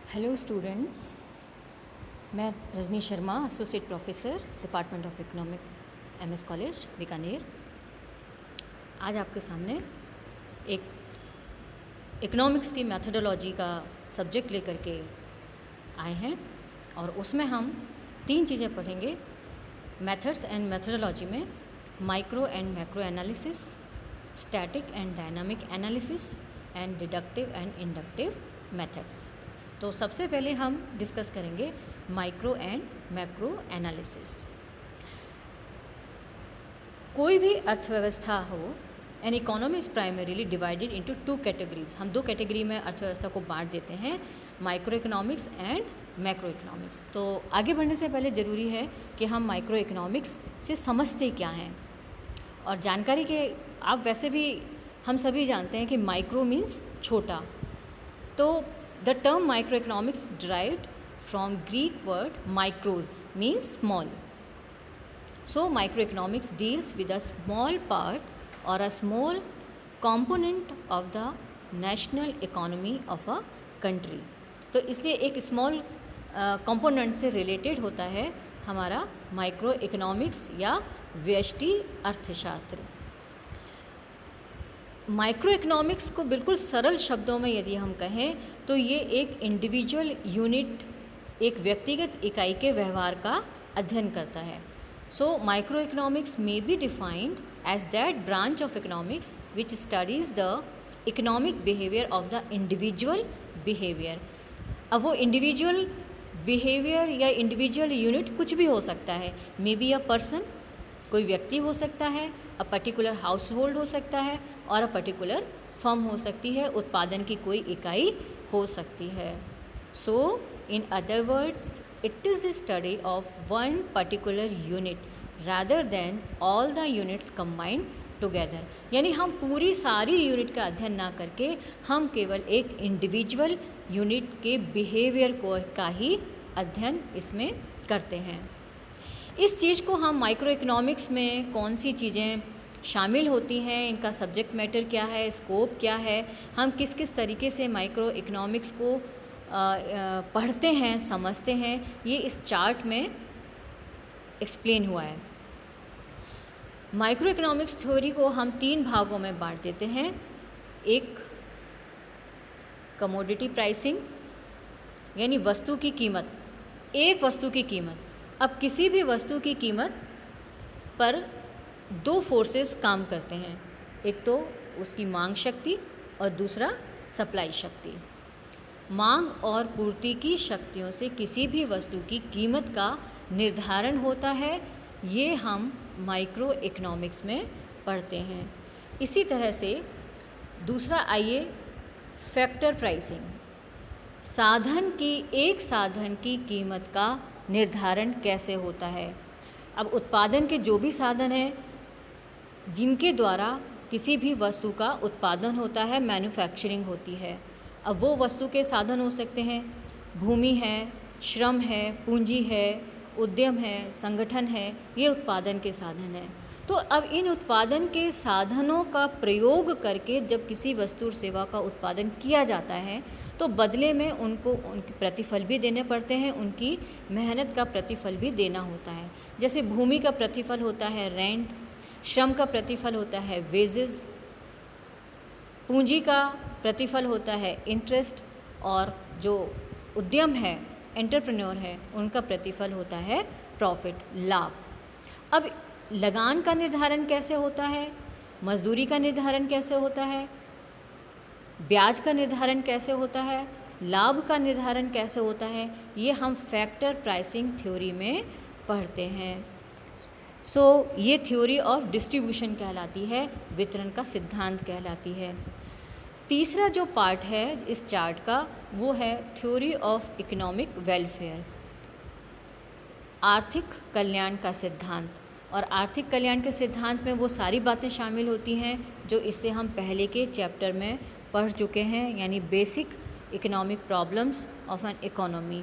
Hello students, मैं Rajni Sharma, associate professor, department of economics, MS college Bikaner. आज आपके सामने एक इकोनॉमिक्स की मैथडोलॉजी का सब्जेक्ट लेकर के आए हैं और उसमें हम 3 चीज़ें पढ़ेंगे। मेथड्स एंड मैथडोलॉजी में micro and macro analysis, static and dynamic analysis and deductive and inductive methods. तो सबसे पहले हम डिस्कस करेंगे माइक्रो एंड मैक्रो एनालिसिस। कोई भी अर्थव्यवस्था हो, an economy is primarily divided into 2 categories. हम 2 कैटेगरी में अर्थव्यवस्था को बांट देते हैं, micro economics and macro economics. तो आगे बढ़ने से पहले ज़रूरी है कि हम माइक्रो इकोनॉमिक्स से समझते क्या हैं। और जानकारी के आप वैसे भी हम सभी जानते हैं कि माइक्रो मीन्स छोटा। तो the term microeconomics is derived from Greek word micros, means small. So microeconomics deals with a small part or a small component of the national economy of a country. तो इसलिए एक small component से related होता है हमारा micro economics या व्यष्टि अर्थशास्त्र। माइक्रो इकोनॉमिक्स को बिल्कुल सरल शब्दों में यदि हम कहें तो ये एक इंडिविजुअल यूनिट, एक व्यक्तिगत इकाई के व्यवहार का अध्ययन करता है। So micro economics may be defined as that branch of economics which studies the economic behaviour of the individual behaviour. अब वो इंडिविजुअल बिहेवियर या इंडिविजुअल यूनिट कुछ भी हो सकता है, मे बी अ पर्सन, कोई व्यक्ति हो सकता है, अ पर्टिकुलर हाउस होल्ड हो सकता है और अ पर्टिकुलर फर्म हो सकती है, उत्पादन की कोई इकाई हो सकती है। So in other words it is the study of one particular unit rather than all the units combined together. यानी हम पूरी सारी यूनिट का अध्ययन ना करके हम केवल एक इंडिविजुअल यूनिट के बिहेवियर को का ही अध्ययन इसमें करते हैं। इस चीज़ को हम माइक्रो इकोनॉमिक्स में कौन सी चीज़ें शामिल होती हैं, इनका सब्जेक्ट मैटर क्या है, स्कोप क्या है, हम किस किस तरीके से माइक्रो इकोनॉमिक्स को पढ़ते हैं, समझते हैं, ये इस चार्ट में एक्सप्लेन हुआ है। माइक्रो इकोनॉमिक्स थ्योरी को हम 3 भागों में बांट देते हैं। एक कमोडिटी प्राइसिंग, यानी वस्तु की कीमत, एक वस्तु की कीमत। अब किसी भी वस्तु की कीमत पर 2 फोर्सेस काम करते हैं, एक तो उसकी मांग शक्ति और दूसरा सप्लाई शक्ति। मांग और पूर्ति की शक्तियों से किसी भी वस्तु की कीमत का निर्धारण होता है, ये हम माइक्रो इकोनॉमिक्स में पढ़ते हैं। इसी तरह से दूसरा आइए फैक्टर प्राइसिंग, एक साधन की कीमत का निर्धारण कैसे होता है। अब उत्पादन के जो भी साधन हैं जिनके द्वारा किसी भी वस्तु का उत्पादन होता है, मैन्युफैक्चरिंग होती है। अब वो वस्तु के साधन हो सकते हैं, भूमि है, श्रम है, पूंजी है, उद्यम है, संगठन है, ये उत्पादन के साधन हैं। तो अब इन उत्पादन के साधनों का प्रयोग करके जब किसी वस्तु और सेवा का उत्पादन किया जाता है तो बदले में उनको उनके प्रतिफल भी देने पड़ते हैं, उनकी मेहनत का प्रतिफल भी देना होता है। जैसे भूमि का प्रतिफल होता है रेंट, श्रम का प्रतिफल होता है वेजेस, पूंजी का प्रतिफल होता है इंटरेस्ट, और जो उद्यम है, एंटरप्रेन्योर है, उनका प्रतिफल होता है प्रॉफिट, लाभ। अब लगान का निर्धारण कैसे होता है, मजदूरी का निर्धारण कैसे होता है, ब्याज का निर्धारण कैसे होता है, लाभ का निर्धारण कैसे होता है, ये हम फैक्टर प्राइसिंग थ्योरी में पढ़ते हैं। सो ये थ्योरी ऑफ डिस्ट्रीब्यूशन कहलाती है, वितरण का सिद्धांत कहलाती है। तीसरा जो पार्ट है इस चार्ट का वो है थ्योरी ऑफ इकोनॉमिक वेलफेयर, आर्थिक कल्याण का सिद्धांत। और आर्थिक कल्याण के सिद्धांत में वो सारी बातें शामिल होती हैं जो इससे हम पहले के चैप्टर में पढ़ चुके हैं, यानी basic economic problems of an economy,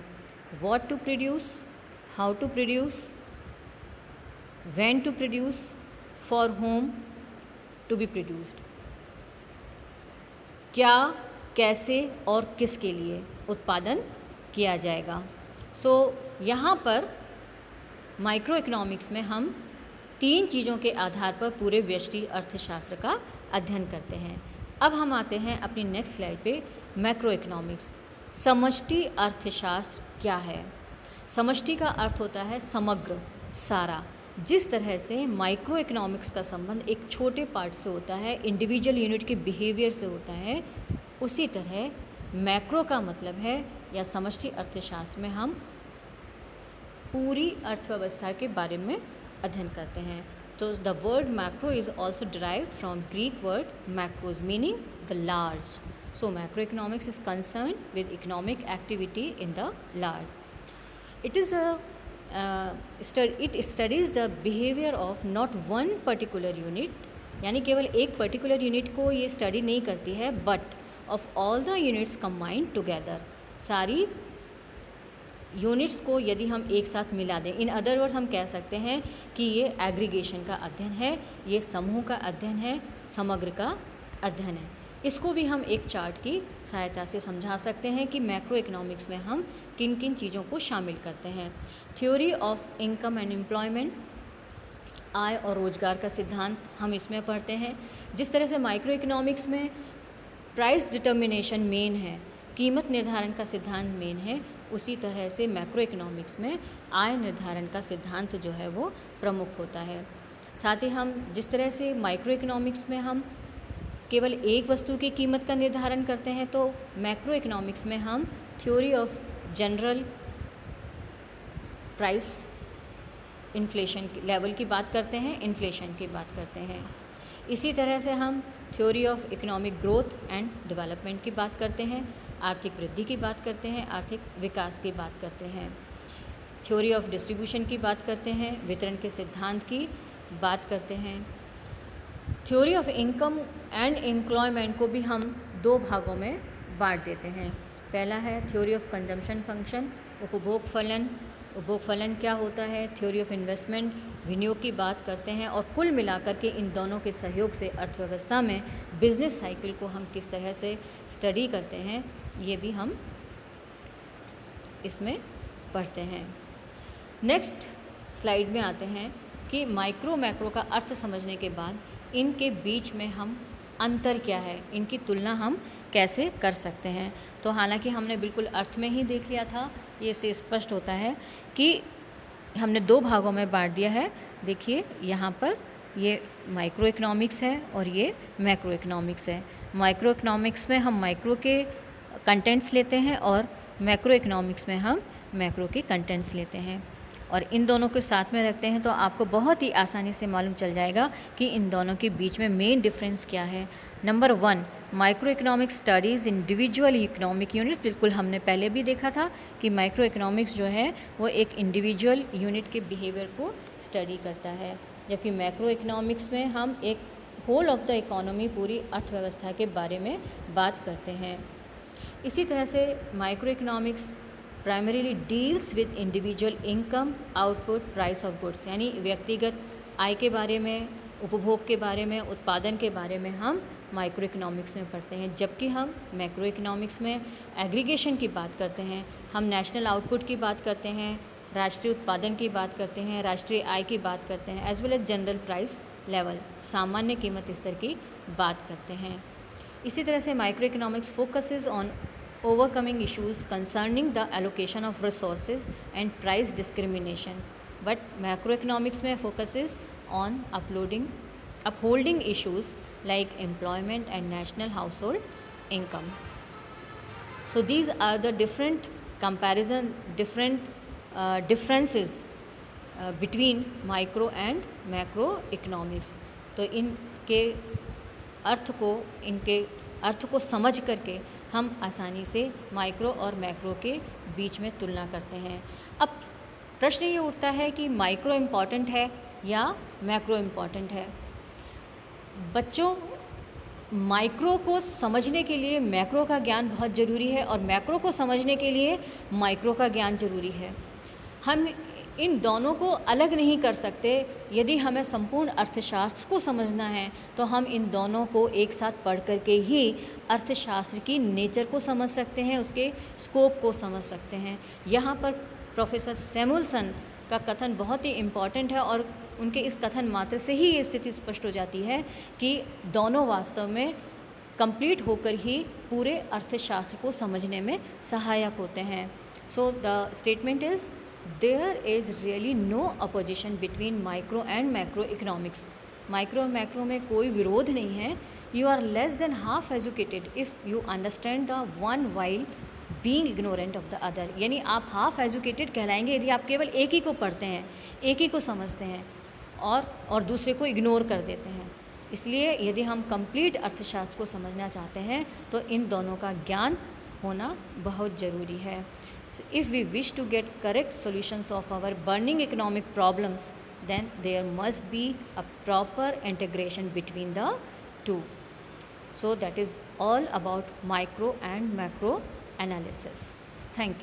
what to produce, how to produce, when to produce, for whom to be produced, क्या, कैसे और किसके लिए उत्पादन किया जाएगा। सो यहाँ पर माइक्रो इकोनॉमिक्स में हम 3 चीज़ों के आधार पर पूरे व्यष्टि अर्थशास्त्र का अध्ययन करते हैं। अब हम आते हैं अपनी नेक्स्ट स्लाइड पे, मैक्रो इकोनॉमिक्स। समष्टि अर्थशास्त्र क्या है? समष्टि का अर्थ होता है समग्र, सारा। जिस तरह से माइक्रो इकोनॉमिक्स का संबंध एक छोटे पार्ट से होता है, इंडिविजुअल यूनिट के बिहेवियर से होता है, उसी तरह मैक्रो का मतलब है या समष्टि अर्थशास्त्र में हम पूरी अर्थव्यवस्था के बारे में अध्ययन करते हैं। तो the word macro is also derived from Greek word macros meaning the large. So macro economics is concern with economic activity in the large. It is it studies the behavior of not one particular unit, यानी केवल एक particular unit को ये study नहीं करती है, but of all the units combined together. सारी units को यदि हम एक साथ मिला दें, इन अदर वर्ड्स हम कह सकते हैं कि ये एग्रीगेशन का अध्ययन है, ये समूह का अध्ययन है, समग्र का अध्ययन है। इसको भी हम एक चार्ट की सहायता से समझा सकते हैं कि मैक्रो इकोनॉमिक्स में हम किन किन चीज़ों को शामिल करते हैं। Theory of income and employment, आय और रोजगार का सिद्धांत हम इसमें पढ़ते हैं। जिस तरह से माइक्रो इकोनॉमिक्स में प्राइस डिटर्मिनेशन मेन है, कीमत निर्धारण का सिद्धांत मेन है, उसी तरह से मैक्रो इकोनॉमिक्स में आय निर्धारण का सिद्धांत जो है वो प्रमुख होता है। साथ ही हम जिस तरह से माइक्रो इकोनॉमिक्स में हम केवल एक वस्तु की कीमत का निर्धारण करते हैं, तो मैक्रो इकोनॉमिक्स में हम theory of general price inflation level की बात करते हैं, इन्फ्लेशन की बात करते हैं। इसी तरह से हम theory of economic growth and development की बात करते हैं, आर्थिक वृद्धि की बात करते हैं, आर्थिक विकास की बात करते हैं। थ्योरी ऑफ डिस्ट्रीब्यूशन की बात करते हैं, वितरण के सिद्धांत की बात करते हैं। Theory of income and employment को भी हम 2 भागों में बांट देते हैं। पहला है थ्योरी ऑफ कंजम्पशन फंक्शन, उपभोग फलन। उपभोग फलन क्या होता है? थ्योरी ऑफ इन्वेस्टमेंट, विनियोग की बात करते हैं। और कुल मिलाकर के इन दोनों के सहयोग से अर्थव्यवस्था में बिजनेस साइकिल को हम किस तरह से स्टडी करते हैं, ये भी हम इसमें पढ़ते हैं। नेक्स्ट स्लाइड में आते हैं कि माइक्रो मैक्रो का अर्थ समझने के बाद इनके बीच में हम अंतर क्या है, इनकी तुलना हम कैसे कर सकते हैं। तो हालांकि हमने बिल्कुल अर्थ में ही देख लिया था, ये से स्पष्ट होता है कि हमने 2 भागों में बांट दिया है। देखिए यहाँ पर ये माइक्रो इकोनॉमिक्स है और ये मैक्रो इकोनॉमिक्स है। माइक्रो इकोनॉमिक्स में हम माइक्रो के कंटेंट्स लेते हैं और मैक्रो इकोनॉमिक्स में हम मैक्रो के कंटेंट्स लेते हैं, और इन दोनों को साथ में रखते हैं तो आपको बहुत ही आसानी से मालूम चल जाएगा कि इन दोनों के बीच में मेन डिफरेंस क्या है। Number 1, micro economics studies individual economic unit. बिल्कुल हमने पहले भी देखा था कि माइक्रो इकोनॉमिक्स जो है वो एक इंडिविजुअल यूनिट के बिहेवियर को स्टडी करता है, जबकि मैक्रो इकोनॉमिक्स में हम एक होल ऑफ द इकोनॉमी, पूरी अर्थव्यवस्था के बारे में बात करते हैं। इसी तरह से micro economics primarily deals with individual income, output, price of goods, यानी व्यक्तिगत आय के बारे में, उपभोग के बारे में, उत्पादन के बारे में हम माइक्रो इकोनॉमिक्स में पढ़ते हैं। जबकि हम मैक्रो इकोनॉमिक्स में एग्रीगेशन की बात करते हैं, हम नेशनल आउटपुट की बात करते हैं, राष्ट्रीय उत्पादन की बात करते हैं, राष्ट्रीय आय की बात करते हैं, as well as general price level, सामान्य कीमत स्तर की बात करते हैं। इसी तरह से micro economics focuses on overcoming issues concerning the allocation of resources and price discrimination, but macroeconomics में focuses on upholding issues like employment and national household income. So these are the different differences between micro and macro economics. तो इनके अर्थ को समझ करके हम आसानी से micro और मैक्रो के बीच में तुलना करते हैं। अब प्रश्न ये उठता है कि माइक्रो इम्पॉर्टेंट है या मैक्रो इम्पॉर्टेंट है। बच्चों, माइक्रो को समझने के लिए मैक्रो का ज्ञान बहुत ज़रूरी है और मैक्रो को समझने के लिए माइक्रो का ज्ञान ज़रूरी है। हम इन दोनों को अलग नहीं कर सकते। यदि हमें संपूर्ण अर्थशास्त्र को समझना है तो हम इन दोनों को एक साथ पढ़ कर के ही अर्थशास्त्र की नेचर को समझ सकते हैं, उसके स्कोप को समझ सकते हैं। यहाँ पर प्रोफेसर सैमुअलसन का कथन बहुत ही इम्पॉर्टेंट है और उनके इस कथन मात्र से ही ये स्थिति स्पष्ट हो जाती है कि दोनों वास्तव में कंप्लीट होकर ही पूरे अर्थशास्त्र को समझने में सहायक होते हैं। So the statement is there is really no opposition between micro and macro economics. Micro और मैक्रो में कोई विरोध नहीं है। You are less than half educated if you understand the one while being ignorant of the other. यानी आप half educated कहलाएंगे यदि आप केवल एक ही को पढ़ते हैं, एक ही को समझते हैं और दूसरे को इग्नोर कर देते हैं। इसलिए यदि हम कंप्लीट अर्थशास्त्र को समझना चाहते हैं तो इन दोनों का ज्ञान होना बहुत ज़रूरी है। If we wish to get correct solutions of our burning economic problems then there must be a proper integration between the two. So that is all about micro and macro analysis. Thank you.